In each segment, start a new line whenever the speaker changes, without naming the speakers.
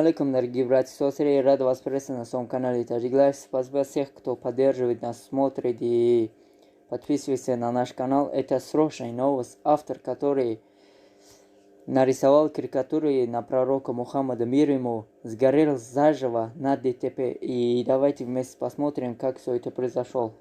алейкум, дорогие братья и сестры, рад вас приветствовать на своем канале Таджик Лайф. Спасибо всех, кто поддерживает нас, смотрит и подписывается на наш канал. Это срочная новость. Автор, который нарисовал карикатуры на пророка Мухаммада, мир ему, сгорел заживо на ДТП. И давайте вместе посмотрим, как все это произошло.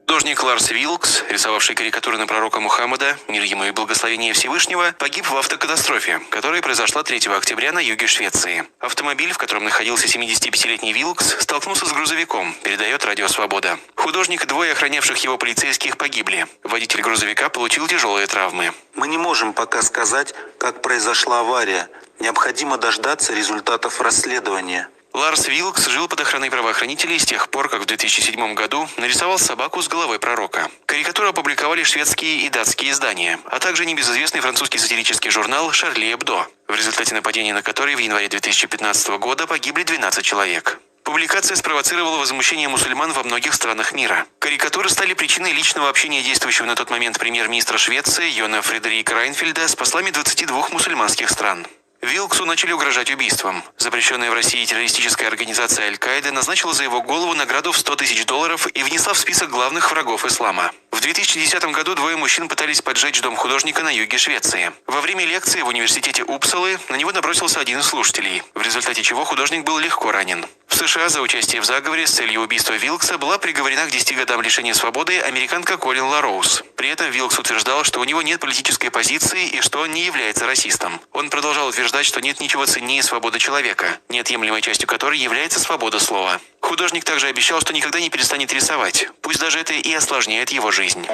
Художник Ларс Вилкс, рисовавший карикатуры на пророка Мухаммада, мир ему и благословение Всевышнего, погиб в автокатастрофе, которая произошла 3 октября на юге Швеции. Автомобиль, в котором находился 75-летний Вилкс, столкнулся с грузовиком, передает Радио Свобода. Художник и 2 охранявших его полицейских погибли. Водитель грузовика получил тяжелые травмы.
Мы не можем пока сказать, как произошла авария. Необходимо дождаться результатов расследования.
Ларс Вилкс жил под охраной правоохранителей с тех пор, как в 2007 году нарисовал собаку с головой пророка. Карикатуру опубликовали шведские и датские издания, а также небезызвестный французский сатирический журнал «Шарли Эбдо», в результате нападения на который в январе 2015 года погибли 12 человек. Публикация спровоцировала возмущение мусульман во многих странах мира. Карикатуры стали причиной личного общения действующего на тот момент премьер-министра Швеции Йона Фредерика Райнфельда с послами 22 мусульманских стран. Вилксу начали угрожать убийством. Запрещенная в России террористическая организация Аль-Каида назначила за его голову награду в $100 000 и внесла в список главных врагов ислама. В 2010 году 2 мужчин пытались поджечь дом художника на юге Швеции. Во время лекции в университете Упсалы на него набросился один из слушателей, в результате чего художник был легко ранен. В США за участие в заговоре с целью убийства Вилкса была приговорена к 10 годам лишения свободы американка Колин Лароуз. При этом Вилкс утверждал, что у него нет политической позиции и что он не является расистом. Он продолжал утверждать, что нет ничего ценнее свободы человека, неотъемлемой частью которой является свобода слова. Художник также обещал, что никогда не перестанет рисовать, пусть даже это и осложняет его жизнь.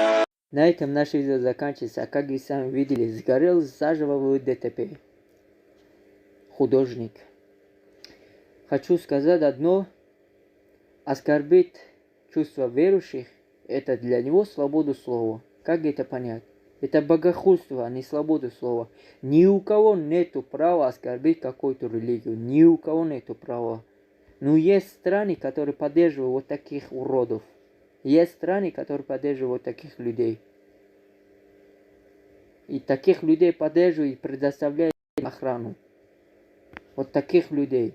На этом наше видео заканчивается. Как вы сами видели, сгорел заживо в ДТП. Художник. Хочу сказать одно. Оскорбить чувства верующих – это для него свобода слова. Как это понять? Это богохульство, а не свобода слова. Ни у кого нету права оскорбить какую-то религию. Ни у кого нету права. Но есть страны, которые поддерживают вот таких уродов. Есть страны, которые поддерживают вот таких людей. И таких людей поддерживают и предоставляют охрану. Вот таких людей.